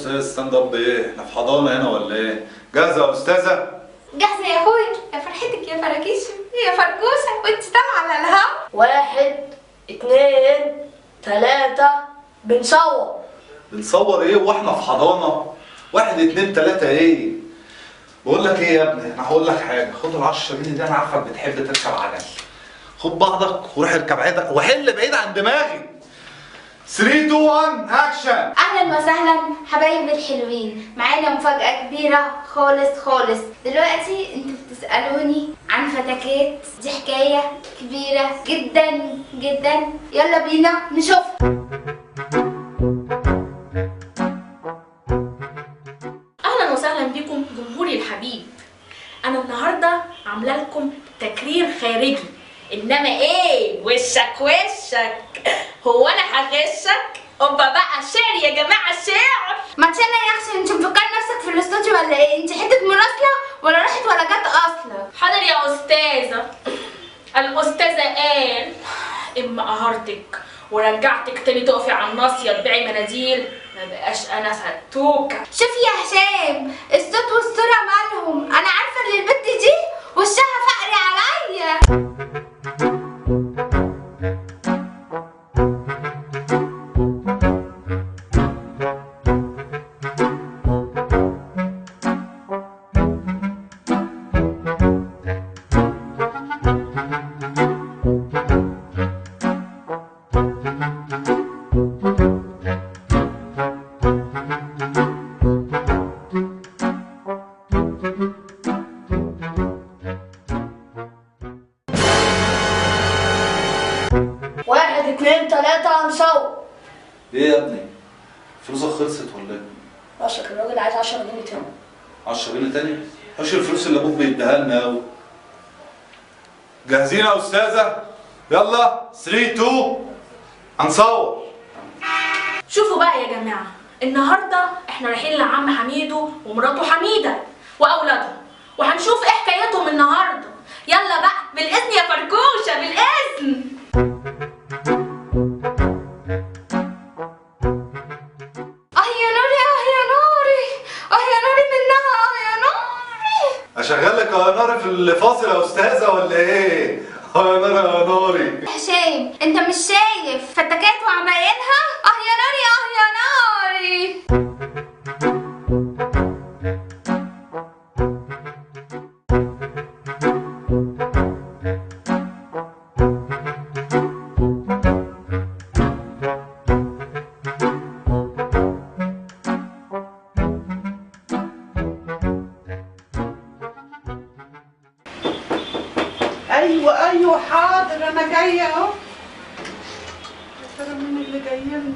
استاذ ستاند اب ايه؟ احنا في حضانه هنا ولا ايه؟ جاهزه يا استاذه؟ جاهزه يا اخويا، يا فرحتك يا فراكيشو يا فركوشه وانت طالعه على الهوا. 1 2 3 بنصور. بنصور ايه واحنا في حضانه؟ 1 2 3 ايه؟ بقول لك ايه يا ابني، انا هقول لك حاجه، خد ال10 جنيه دي، انا عارفك بتحب تركب عجل. خد بعضك وروح اركب عجل وحل بعيد عن دماغي. 3 2 1 اكشن. اهلا وسهلا حبايبي الحلوين، معانا مفاجاه كبيره خالص خالص. دلوقتي انتوا بتسالوني عن فتكات، دي حكايه كبيره جدا جدا، يلا بينا نشوفها. اهلا وسهلا بكم جمهوري الحبيب. انا النهارده عامله لكم تكرير خارجي، انما ايه وشك هو انا هغشك؟ اوبا بقى شعر يا جماعه، شعر. ما تشيلنا يا اخي، انت مفكر نفسك في الاستوديو ولا ايه؟ انت حته مراسله ولا راحت ولا جت اصلا؟ حاضر يا استاذه. الاستاذه قال اما قهرتك ورجعتك تاني تقفي على الناصيه تبيعي مناديل ما بقاش انا فتوكه. شوف يا هشام، الصوت والصوره مالهم؟ انا عارفه ان البت دي وشها فقري عليا. واحد اتنين تلاتة هنصور. ايه يا ابني؟ فلوسك خلصت ولا ايه؟ اصلك الراجل عايز 10 جنيه تاني. 10 جنيه تاني؟ حوش الفلوس اللي ابوك بيديها لنا قوي. جاهزين يا استاذه؟ يلا 3 2 هنصور. شوفوا بقى يا جماعه، النهارده احنا رايحين لعم حميدو ومراته حميده واولادهم، وهنشوف ايه حكايتهم النهارده. يلا بقى بالاذن يا فركوشه، بالاذن. يا نوري، يا نوري، يا نوري منها، يا نوري. اشغل لك يا ناري في الفاصل يا استاذه ولا ايه؟ يا ناري يا ناري. هشام انت مش شايف فتكات وعمايلها؟ يا نوري، يا نوري. ايوه حاضر، انا جايه اهو. ترى مين اللي جاي لنا؟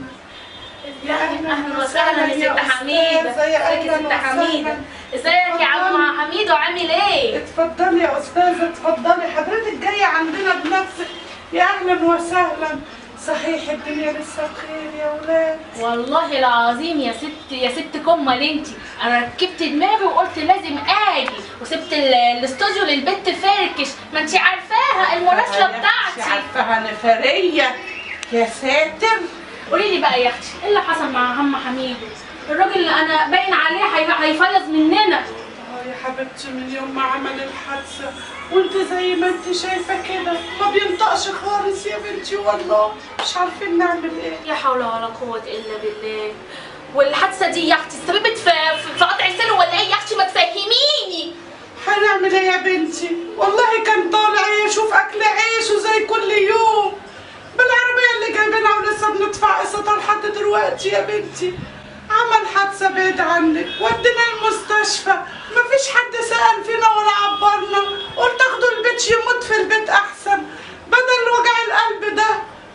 يا اهلا وسهلا يا ست حميده. ازيك يا ست حميده؟ ازيك يا عم حميدو، عامل ايه؟ اتفضلي يا استاذه، اتفضلي حضرتك جايه عندنا بنفسك. يا اهلا وسهلا. صحيح الدنيا لسه بخير يا ولاد؟ والله العظيم يا ست كمل انتي، انا ركبت دماغي وقلت لازم اجي، وسبت الاستوديو للبت فركش، ما انتي عارفاها المراسله بتاعتي. عارفاها نفريه يا ساتر. قولي لي بقى يا اختي، ايه اللي حصل مع عم حميدو؟ الراجل اللي انا باين عليه هيفيض مننا. يا حبيبتي من يوم ما عمل الحادثه وانت زي ما انت شايفه كده ما بينطقش خالص يا بنتي، والله مش عارفين نعمل ايه. يا حول ولا قوه الا بالله. والحادثه دي يا اختي سببت في قطع لسانه ولا ايه يا اختي؟ ما تفهميني. هنعمل ايه يا بنتي؟ والله كان طالع يشوف اكل عيشه زي كل يوم بالعربيه اللي جايبينها ولسه بندفع قسطها لحد دلوقتي يا بنتي. عمل حادثه بعيد عنك، ودينا المستشفى، مفيش حد سأل فينا ولا عبرنا، قلت اخدوا البيت يموت في البيت احسن بدل وجع القلب ده،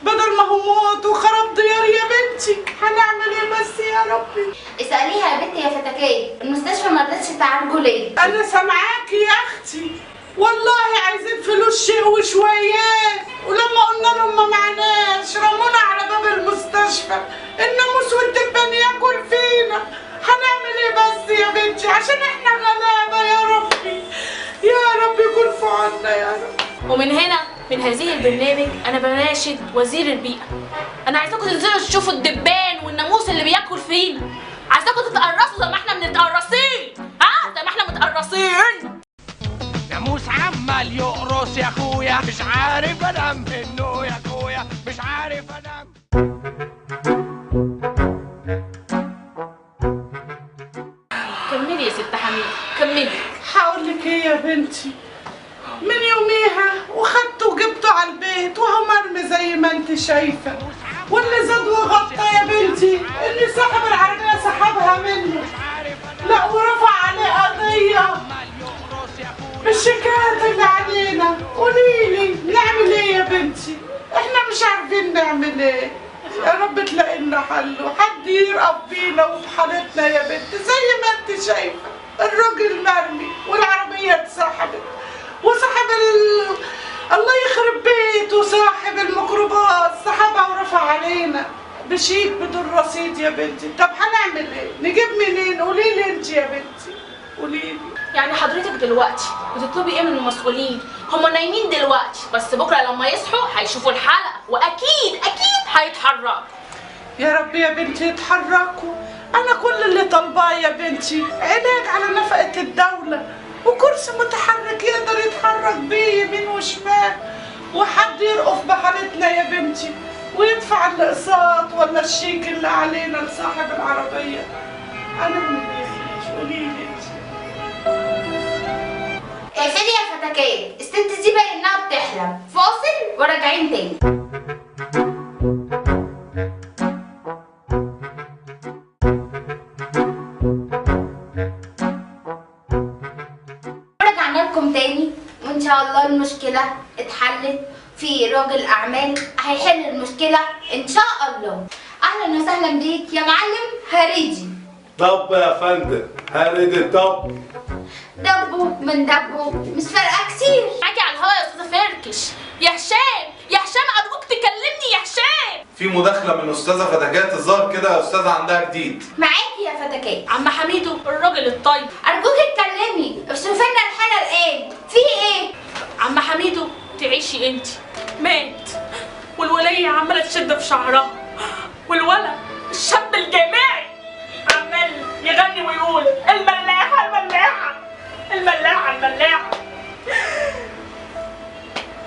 بدل ما هو موت وخرب ديار يا بنتي. هنعمل ايه بس يا ربي؟ اسأليها يا بنتي يا فتكات، المستشفى ما رضتش تعالجوا ليه؟ انا سامعاكي يا اختي، والله عايزين فلوس شيء وشويات، ولما قلنا لهم ما معناش رمونا على باب المستشفى، الناموس والدبان ياكل فينا. هنعمل ايه بس يا بنتي عشان احنا غلابه يا ربي، يا رب يكون في عنا يا رب. ومن هنا من هذه البرنامج انا بناشد وزير البيئه، انا عايزاكم تنزلوا تشوفوا الدبان والناموس اللي بياكل فينا. عايزاكم تتقرصوا زي ما احنا بنتقرصين، ها؟ زي ما احنا متقرصين. ناموس عمال يقرص يا اخويا، مش عارف انام منه يا اخويا، مش عارف انام. كملي يا ست حميد، كملي. هقول لك ايه يا بنتي، من يوميها وخدته وجبته على البيت وهو مرمي زي ما انت شايفه، واللي زاد وغطى يا بنتي اللي صاحب العربيه سحبها منه، لا ورفع عليه قضيه بالشكايات اللي علينا. قوليلي نعمل ايه يا بنتي؟ احنا مش عارفين نعمل ايه. يا رب تلاقي لنا حل وحد يرقب بينا وفي حالتنا يا بنتي. زي ما انت شايفه الراجل مرمي والعربيه اتسحبت، وصاحب الله يخرب بيته صاحب الميكروباص سحبها ورفع علينا بشيك بدون رصيد يا بنتي. طب هنعمل ايه؟ نجيب منين؟ قوليلي انت يا بنتي، قوليلي. يعني حضرتك دلوقتي بتطلبي ايه من المسؤولين؟ هم نايمين دلوقتي، بس بكره لما يصحوا هيشوفوا الحلقه واكيد هيتحركوا. يا رب يا بنتي يتحركوا. انا كل اللي طالباه يا بنتي علاج على نفقه الدوله، وكرسي متحرك يقدر يتحرك بيه يمين وشمال، وحد يرقف بحالتنا يا بنتي ويدفع الاقساط ولا الشيك اللي علينا لصاحب العربيه. انا من ايه؟ قوليلي انت. اقفلي يا فتكات، الست دي باينها بتحلم. فاصل وراجعين تاني. ورجعنا لكم تاني، وان شاء الله المشكلة اتحلت. في راجل اعمال هيحل المشكلة ان شاء الله. اهلا وسهلا بيك يا معلم هريدي. طب يا فندم، هريد الطب. دبو من دبو مش فارقة كتير. معاكي على الهوا يا استاذه فركش. يا هشام ارجوك تكلمني يا هشام. في مداخله من استاذه فتكات الظاهر كده يا استاذه عندها جديد. معاكي يا فتكات. عم حميدو الراجل الطيب، ارجوك اتكلمي، اشوفي لنا الحاله الايه؟ في ايه؟ عم حميدو تعيشي انت، مات والوليه عماله تشد في شعرها، والولد الشاب الجامعي عمال يغني ويقول الملاحه الملاحه الملاحه الملاحه.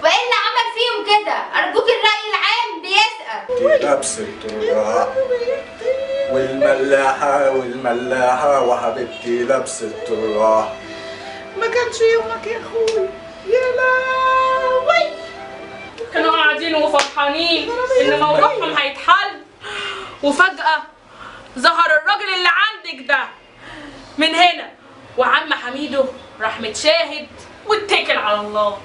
وايه اللي عمل فيهم كده؟ ارجوك الراي العام بيسال. لبس التراب والملاحة وحبيبتي لبس التراب. ما كانش يومك يا اخوي. يا لهوي. كانوا قاعدين وفرحانين ان موضوعهم هيتحل، وفجأة ظهر الراجل اللي عندك ده من هنا، وعم حميدو راح متشاهد واتكل على الله،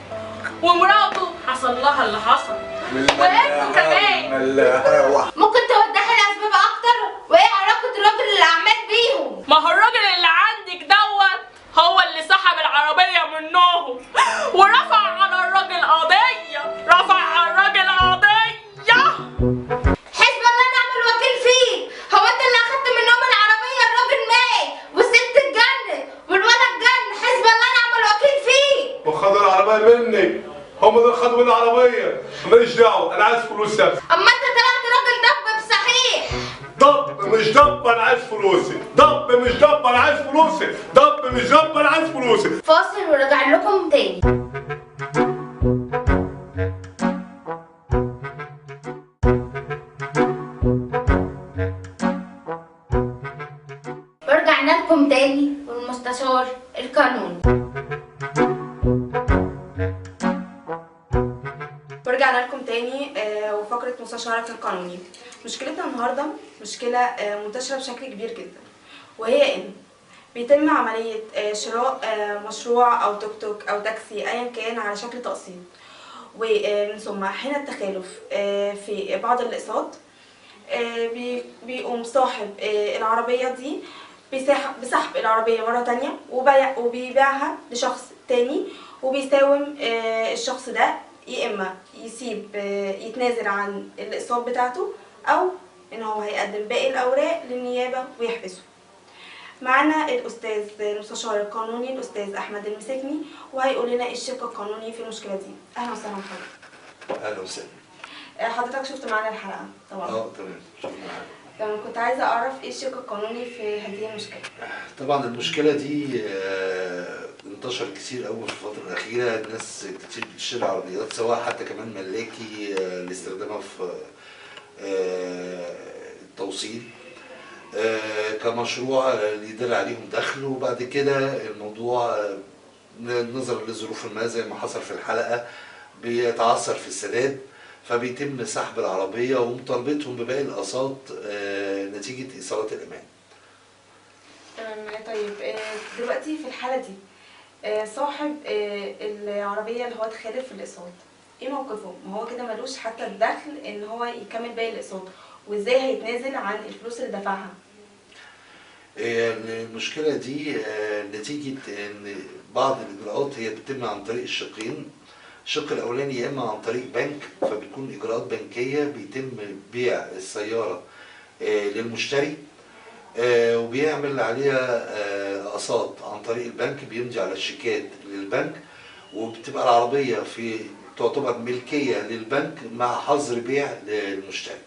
ومراته حصل لها اللي حصل، وابنه كمان. ممكن توضحي الاسباب اكتر؟ وايه علاقه الراجل الاعمال بيهم؟ ما هو الراجل اللي عندك دوت هو اللي سحب العربية منهم ورفع على الراجل قضية، رفع على الراجل قضية. حسب الله ونعم الوكيل فيه. هو انت اللي اخدت منهم العربيه؟ الراجل مات والست اتجنت والولد اتجن. حسب الله ونعم الوكيل فيه. وخدوا العربية مني، هم دول خدوا مني العربية، ماليش دعوة، أنا عايز فلوسي. اما انت طلعت راجل دب بصحيح. ضب مش ضب، أنا عايز فلوسي. ضب مش ضب، أنا عايز فلوسي. ضب مش ضب، أنا عايز فلوسي. فاصل وراجع لكم تاني. ورجعنا لكم تاني والمستشار القانوني. ورجعنا لكم تاني وفقرة مستشارك القانوني. مشكلتنا النهاردة مشكلة منتشرة بشكل كبير جدا، وهي ان بيتم عملية شراء مشروع او توك توك او تاكسي ايا كان على شكل تقسيط، ومن ثم حين التخالف في بعض الاقساط بيقوم صاحب العربية دي بسحب العربية مرة تانية وبيبيعها لشخص تاني، وبيساوم الشخص ده يا اما يسيب يتنازل عن الاقساط بتاعته، او ان هو هيقدم باقي الاوراق للنيابه ويحبسه. معانا الاستاذ المستشار القانوني الاستاذ احمد المسكني، وهيقول لنا الشق القانوني في المشكله دي. اهلا وسهلا بحضرتك. اهلا وسهلا. حضرتك شفت معانا الحلقه طبعا. تمام، شفت معانا. تمام، كنت عايزة أعرف إيه الشق القانوني في هذه المشكلة؟ طبعا المشكلة دي انتشر كتير قوي في الفترة الأخيرة. الناس كتير بتشتري عربيات سواء حتى كمان ملاكي لاستخدامها في التوصيل كمشروع يدر عليهم دخل، وبعد كده الموضوع نظرا لظروف ما زي ما حصل في الحلقة بيتعثر في السداد، فبيتم سحب العربية ومطالبتهم بباقي الأقساط نتيجة إيصالات الأمان. تمام. طيب دلوقتي في الحالة دي صاحب العربية اللي هو اتخالف في الأقساط، إيه موقفه؟ ما هو كده ملوش حتى الدخل إن هو يكمل باقي الأقساط، وإزاي هيتنازل عن الفلوس اللي دفعها؟ المشكلة دي نتيجة إن بعض الإجراءات هي بتتم عن طريق الشقين. الشق الأولاني يا إما عن طريق بنك، فبتكون إجراءات بنكية بيتم بيع السيارة للمشتري وبيعمل عليها أقساط عن طريق البنك، بيمضي على الشيكات للبنك، وبتبقى العربية تعتبر ملكية للبنك مع حظر بيع للمشتري.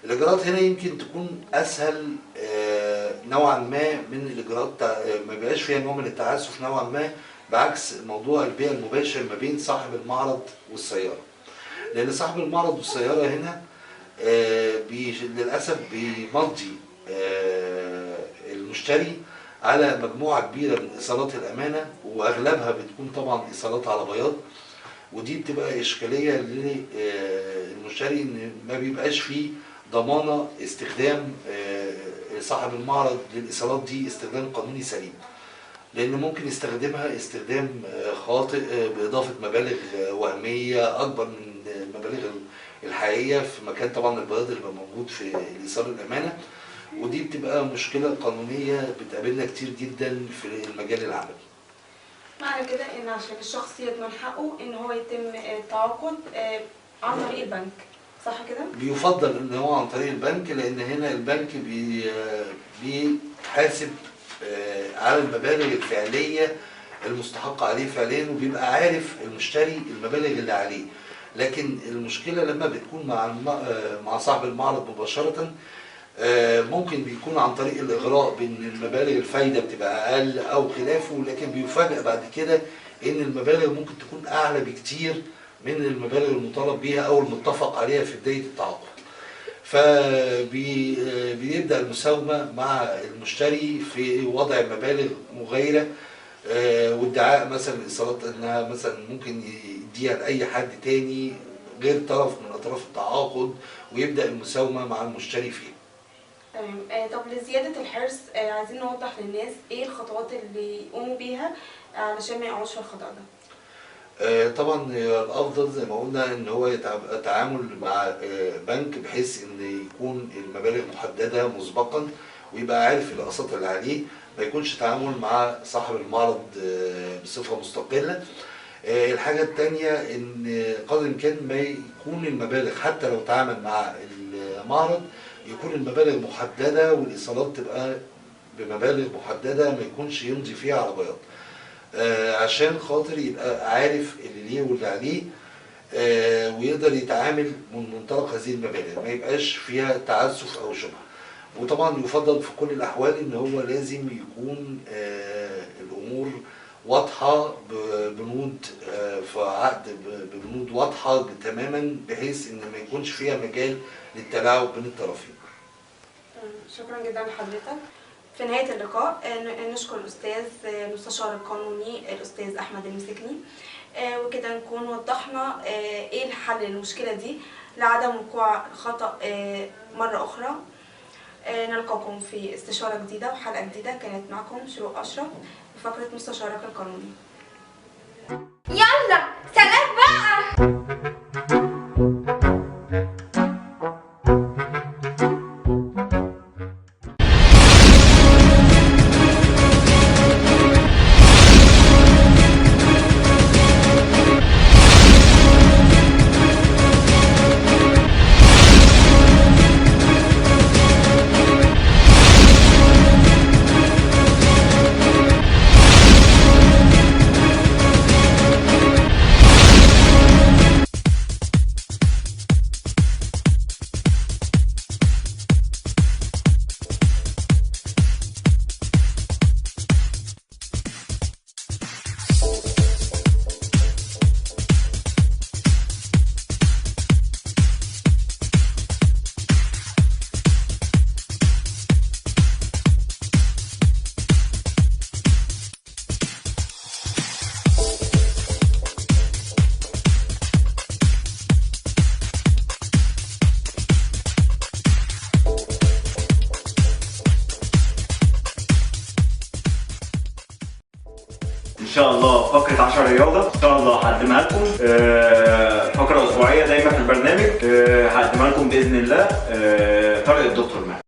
الإجراءات هنا يمكن تكون أسهل نوعا ما من الإجراءات، ما بيبقاش فيها نوع من التعسف نوعا ما، بعكس موضوع البيع المباشر ما بين صاحب المعرض والسيارة. لأن صاحب المعرض والسيارة هنا للأسف بيمضي المشتري على مجموعة كبيرة من إيصالات الأمانة، وأغلبها بتكون طبعا إيصالات على بياض، ودي بتبقى إشكالية للمشتري إن ما بيبقاش فيه ضمانة استخدام صاحب المعرض للإيصالات دي استخدام قانوني سليم، لأن ممكن يستخدمها استخدام خاطئ بإضافة مبالغ وهمية أكبر من المبالغ الحقيقية في مكان طبعا البياض اللي بيبقى موجود في إيصال الأمانة، ودي بتبقى مشكلة قانونية بتقابلنا كتير جدا في المجال العملي. معنى كده إن عشان الشخص يضمن حقه إن هو يتم التعاقد عن طريق البنك، صح كده؟ بيفضل إن هو عن طريق البنك، لأن هنا البنك بيحاسب على المبالغ الفعلية المستحقة عليه فعليا، وبيبقى عارف المشتري المبالغ اللي عليه. لكن المشكلة لما بتكون مع صاحب المعرض مباشرة ممكن بيكون عن طريق الإغراء بين المبالغ الفايدة بتبقى أقل أو خلافه، لكن بيفاجأ بعد كده إن المبالغ ممكن تكون أعلى بكتير من المبالغ المطالب بيها أو المتفق عليها في بداية التعاقد. فبيبدأ المساومة مع المشتري في وضع مبالغ مغايرة وادعاء مثلا الإيصالات إنها مثلا ممكن يديها لأي حد تاني غير طرف من أطراف التعاقد، ويبدأ المساومة مع المشتري فيه. تمام. طب لزيادة الحرص عايزين نوضح للناس إيه الخطوات اللي يقوموا بيها علشان ما يقعوش في الخطأ ده. طبعا الافضل زي ما قلنا ان هو التعامل مع بنك بحيث ان يكون المبالغ محدده مسبقا ويبقى عارف الاقساط اللي عليه، ما يكونش تعامل مع صاحب المعرض بصفه مستقله. الحاجه الثانيه ان قدر الامكان ما يكون المبالغ حتى لو تعامل مع المعرض يكون المبالغ محدده والايصالات تبقى بمبالغ محدده، ما يكونش يمضي فيها على بياض عشان خاطر يبقى عارف اللي ليه واللي عليه ويقدر يتعامل من منطلق هذه المبالغ، ما يبقاش فيها تعسف او شبهه. وطبعا يفضل في كل الاحوال ان هو لازم يكون الامور واضحه ببنود في عقد ببنود واضحه تماما بحيث ان ما يكونش فيها مجال للتلاعب بين الطرفين. شكرا جدا لحضرتك. في نهاية اللقاء نشكر الأستاذ المستشار القانوني الأستاذ أحمد المسكني، وكده نكون وضحنا إيه الحل للمشكلة دي لعدم وقوع الخطأ مرة أخرى. نلقاكم في استشارة جديدة وحلقة جديدة. كانت معكم شروق أشرف بفقرة مستشارك القانوني. يلا سلام بقى. شاء الله فقره 10 رياضه ان شاء الله هقدمها لكم، فقره اسبوعيه دايما في البرنامج، هقدمها لكم باذن الله. طارق الدكتور معاك.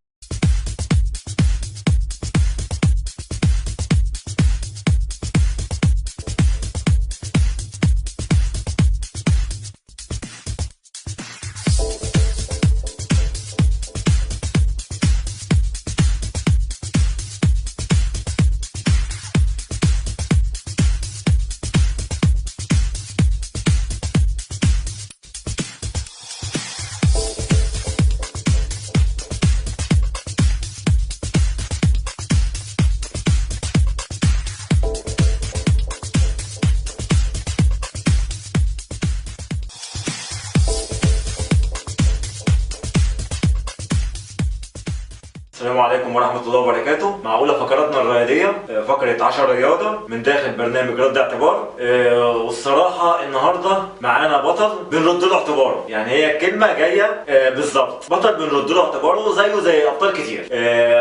السلام عليكم ورحمة الله وبركاته. معقولة فقراتنا الرياضية فقرة 10 رياضة من داخل برنامج رد اعتبار. والصراحة النهاردة معانا بطل بنرد له اعتباره، يعني هي الكلمة جاية بالظبط، بطل بنرد له اعتباره زيه زي أبطال كتير.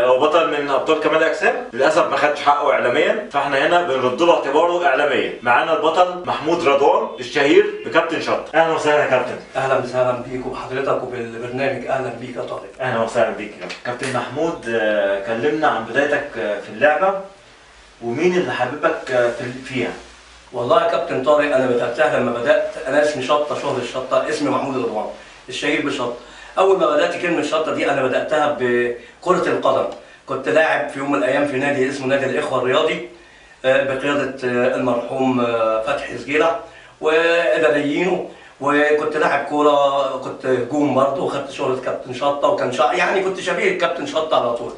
هو بطل من أبطال كمال أجسام، للأسف ما خدش حقه إعلاميا، فاحنا هنا بنرد له اعتباره إعلاميا. معانا البطل محمود رضوان الشهير بكابتن شط. أهلا وسهلا يا كابتن. أهلا وسهلا بيك وبحضرتك وبالبرنامج. أهلا بيك يا طارق. أهلا وسهلا بيك يا كابتن محمود. كلمنا عن بدايتك في اللعبة ومين اللي حببك فيها؟ والله يا كابتن طارق انا بداتها لما بدات، انا اسمي شطه شهر الشطه، اسمي محمود رضوان الشهير بشطه. اول ما بدات كلمه شطه دي انا بداتها بكره القدم. كنت لاعب في يوم من الايام في نادي اسمه نادي الاخوه الرياضي بقياده المرحوم فتحي سجيله واداريينه، وكنت لاعب كوره، كنت هجوم برضه، وخدت شهره كابتن شطه، وكان يعني كنت شبيه الكابتن شطه على طول.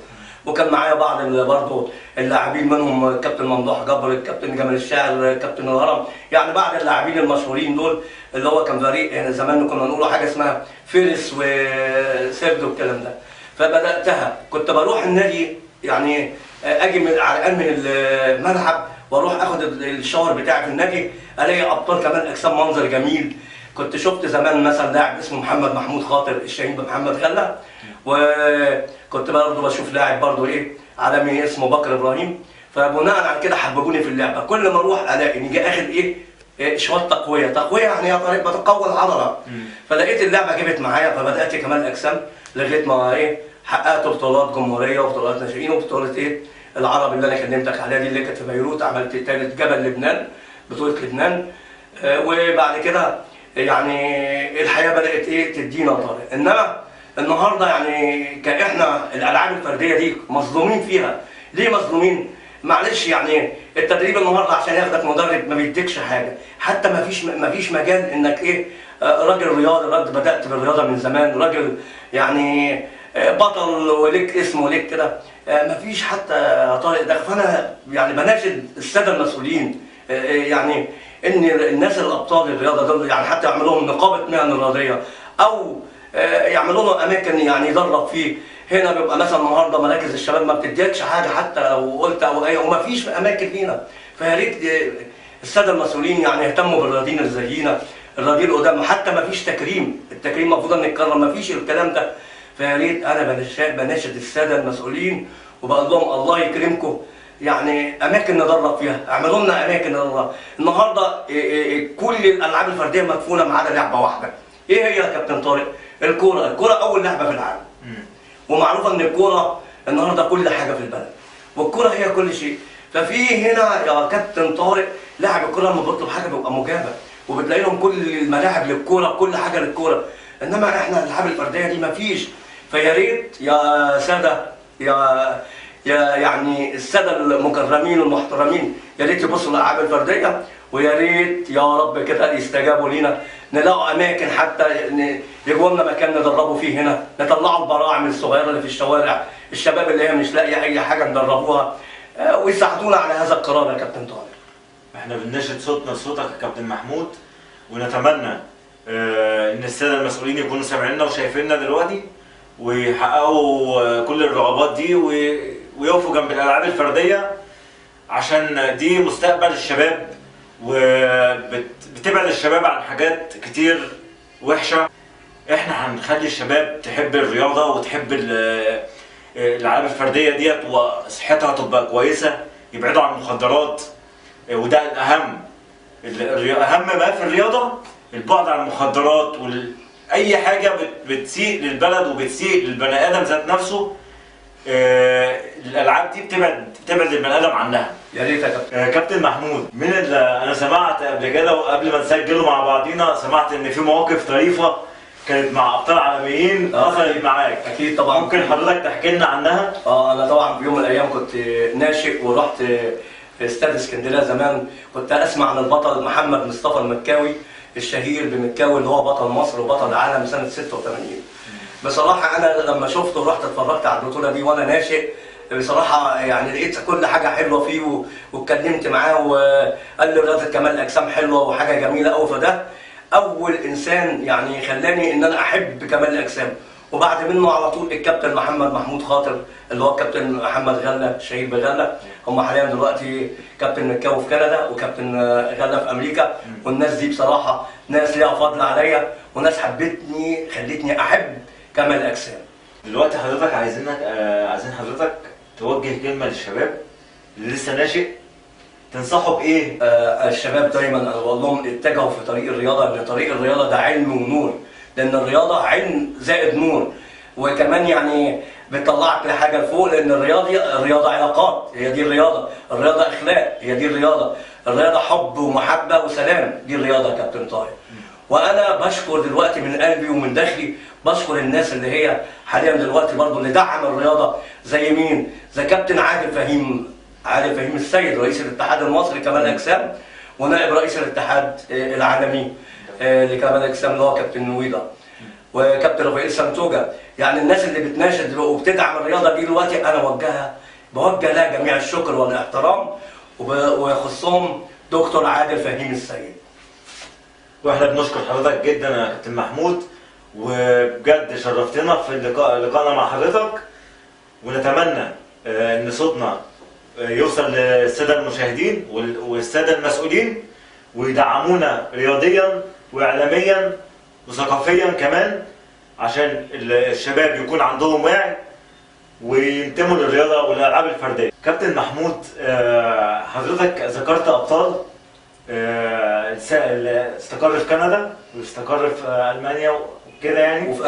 وكان معايا بعض برضه اللاعبين، منهم كابتن ممدوح جبر، الكابتن جمال الشاعر، كابتن الهرم، يعني بعض اللاعبين المشهورين دول اللي هو كان فريق يعني زمان كنا نقول حاجه اسمها فارس وسرد والكلام ده. فبداتها كنت بروح النادي، يعني اجي من عرقان من الملعب واروح اخد الشاور بتاعي في النادي، الاقي ابطال كمان اجسام منظر جميل. كنت شفت زمان مثلا لاعب اسمه محمد محمود خاطر الشهير بمحمد غله، وكنت برضه بشوف لاعب برضه عالمي اسمه بكر ابراهيم. فبناء على كده حببوني في اللعبه. كل ما اروح الاقي نيجي اخد شويه تقويه يعني يا طريق بتقوى العضله. فلقيت اللعبه جابت معايا، فبدات كمال اجسام لغايه ما حققت بطولات جمهوريه وبطولات ناشئين وبطوله العرب اللي انا كلمتك عليها دي اللي كانت في بيروت. عملت ثالث جبل لبنان، بطوله لبنان. وبعد كده يعني الحياه بدات تدينا طارق. انما النهارده يعني احنا الالعاب الفرديه دي مظلومين فيها. ليه مظلومين؟ معلش يعني التدريب النهارده عشان ياخدك مدرب ما بيديكش حاجه، حتى ما فيش مجال انك راجل رياضي، بدات بالرياضه من زمان، راجل يعني بطل وليك اسم وليك كده، ما فيش حتى طارق ده. فانا يعني بناشد الساده المسؤولين يعني ان الناس الابطال الرياضه دول يعني حتى يعملوا لهم نقابه مهن رياضيه، او يعملوا لهم اماكن يعني يدرب فيه. هنا بيبقى مثلا النهارده مراكز الشباب ما بتديكش حاجه حتى لو قلت او وما فيش اماكن لينا. فيا ريت الساده المسؤولين يعني يهتموا بالرياضيين اللي زينا، الرياضيين القدام. حتى ما فيش تكريم، التكريم المفروض ان يتكرم، ما فيش الكلام ده. فيا ريت انا بناشد الساده المسؤولين وبقول لهم الله يكرمكم، يعني اماكن ندرب فيها، اعملوا لنا اماكن ندرب. النهارده كل الالعاب الفرديه مدفونه ما عدا لعبه واحده. ايه هي يا كابتن طارق؟ الكوره. الكوره اول لعبه في العالم، ومعروفه ان الكوره النهارده كل حاجه في البلد، والكوره هي كل شيء. ففي هنا يا كابتن طارق لاعب الكوره لما بيطلب حاجه بيبقى مجابه، وبتلاقي لهم كل الملاعب للكوره، كل حاجه للكوره. انما احنا الالعاب الفرديه دي مفيش. فيا ريت يا ساده يعني الساده المكرمين والمحترمين يا ريت يبصوا للالعاب الفرديه، ويا ريت يا رب كده يستجابوا لينا، نلاقوا اماكن حتى يجوا لنا مكان ندربوا فيه هنا، نطلعوا البراعم الصغيره اللي في الشوارع، الشباب اللي هي مش لاقيه اي حاجه ندربوها، ويساعدونا على هذا القرار يا كابتن طارق. احنا بنناشد صوتنا لصوتك يا كابتن محمود، ونتمنى ان الساده المسؤولين يكونوا سامعيننا وشايفيننا دلوقتي، ويحققوا كل الرغبات دي ويقفوا جنب الالعاب الفرديه، عشان دي مستقبل الشباب، وبتبعد الشباب عن حاجات كتير وحشه. احنا هنخلي الشباب تحب الرياضه وتحب الالعاب الفرديه ديت، وصحتها تبقى كويسه، يبعدوا عن المخدرات وده الاهم. اهم ما في الرياضه البعد عن المخدرات اي حاجه بتسيء للبلد وبتسيء للبني ادم ذات نفسه. الالعاب دي بتبعد البني ادم عنها. يا ريت يا كابتن. كابتن محمود، من انا سمعت قبل كده وقبل ما نسجلوا مع بعضينا سمعت ان في مواقف طريفه كانت مع ابطال عالميين حصلت معاك. اكيد طبعا. ممكن حضرتك تحكي لنا عنها؟ انا طبعا في يوم من الايام كنت ناشئ ورحت في استاد اسكندريه زمان، كنت اسمع عن البطل محمد مصطفى المكاوي الشهير بمكاوي اللي هو بطل مصر وبطل العالم سنه 86. بصراحه انا لما شفته ورحت اتفرجت على البطوله دي وانا ناشئ، بصراحه يعني لقيت كل حاجه حلوه فيه واتكلمت معاه وقال لي رياضه كمال الاجسام حلوه وحاجه جميله قوي. فده اول انسان يعني خلاني ان انا احب كمال الاجسام. وبعد منه على طول الكابتن محمد محمود خاطر اللي هو الكابتن محمد غله الشهير بغله. هم حاليا دلوقتي كابتن مكاوي في كندا وكابتن غله في امريكا. والناس دي بصراحه ناس ليها فضل عليا وناس حبتني خلتني احب كمال الاجسام. دلوقتي حضرتك عايزين حضرتك توجه كلمه للشباب اللي لسه ناشئ، تنصحوا بايه؟ الشباب دايما انا بقول لهم اتجهوا في طريق الرياضه، لان طريق الرياضه ده علم ونور، لان الرياضه علم زائد نور، وكمان يعني بتطلعك لحاجه لفوق. لان الرياضه علاقات، هي دي الرياضه اخلاق، هي دي الرياضه حب ومحبه وسلام، دي الرياضه يا كابتن طارق. وانا بشكر دلوقتي من قلبي ومن داخلي، بشكر الناس اللي هي حاليا دلوقتي برضه اللي دعم الرياضه، زي مين؟ زي كابتن عادل فهيم السيد رئيس الاتحاد المصري كمال الاجسام، ونائب رئيس الاتحاد العالمي لكمال الاجسام اللي هو كابتن نويدة، وكابتن رفائيل سانتوجا. يعني الناس اللي بتناشد وبتدعم الرياضه دي دلوقتي انا بوجه لها جميع الشكر والاحترام، ويخصهم دكتور عادل فهيم السيد. واحنا بنشكر حضرتك جدا يا كابتن محمود، وبجد شرفتنا في لقائنا مع حضرتك، ونتمنى ان صوتنا يوصل للساده المشاهدين والساده المسؤولين، ويدعمونا رياضيا واعلاميا وثقافيا كمان، عشان الشباب يكون عندهم وعي وينتموا للرياضه والالعاب الفرديه. كابتن محمود، حضرتك ذكرت ابطال استقر في كندا واستقر في المانيا وكده يعني، وفي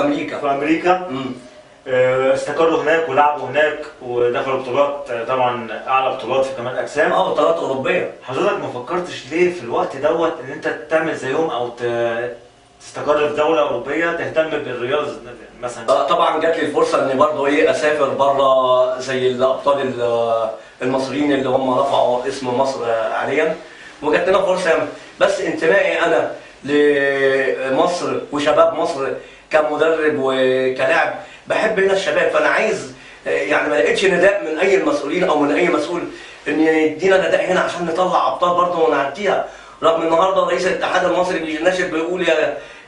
امريكا. استقروا هناك ولعبوا هناك ودخلوا بطولات، طبعا اعلى بطولات في كمال اجسام، بطولات اوروبيه. حضرتك ما فكرتش ليه في الوقت دوت ان انت تعمل زيهم او تستقر في دوله اوروبيه تهتم بالرياضه مثلا؟ طبعا جات لي الفرصه اني برضه اسافر بره زي الابطال المصريين اللي هم رفعوا اسم مصر حاليا، وجات لنا فرصه. بس انتمائي انا لمصر وشباب مصر كمدرب وكلاعب، بحب هنا الشباب. فانا عايز يعني ما لقيتش نداء من اي المسؤولين او من اي مسؤول ان يدينا نداء هنا عشان نطلع ابطال برضه ونعديها. رغم النهارده رئيس الاتحاد المصري بيناشد بيقول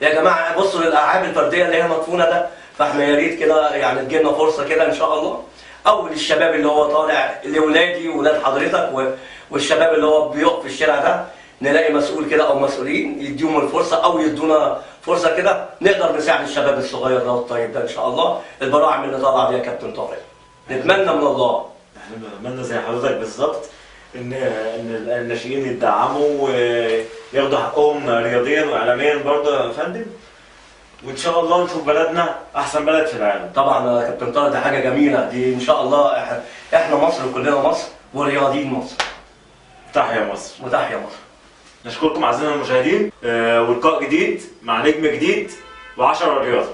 يا جماعه بصوا للالعاب الفرديه اللي هي مدفونه ده، فاحنا يا ريت كده يعني تجينا فرصه كده ان شاء الله، او للشباب اللي هو طالع لاولادي واولاد حضرتك والشباب اللي هو بيقف في الشارع ده، نلاقي مسؤول كده او مسؤولين يديهم الفرصه او يدونا فرصه كده نقدر نساعد الشباب الصغير ده والطيب ده ان شاء الله. البراعم اللي طالعه دي يا كابتن طارق نتمنى من الله، احنا بنتمنى زي حضرتك بالظبط ان الناشئين يدعموا وياخدوا حقهم رياضيا واعلاميا برضه يا فندم، وان شاء الله نشوف بلدنا احسن بلد في العالم. طبعا يا كابتن طارق دي حاجه جميله، دي ان شاء الله احنا مصر وكلنا مصر ورياضيين مصر. تحيا مصر وتحيا مصر. نشكركم اعزائنا المشاهدين، ولقاء جديد مع نجم جديد و10 رياضه.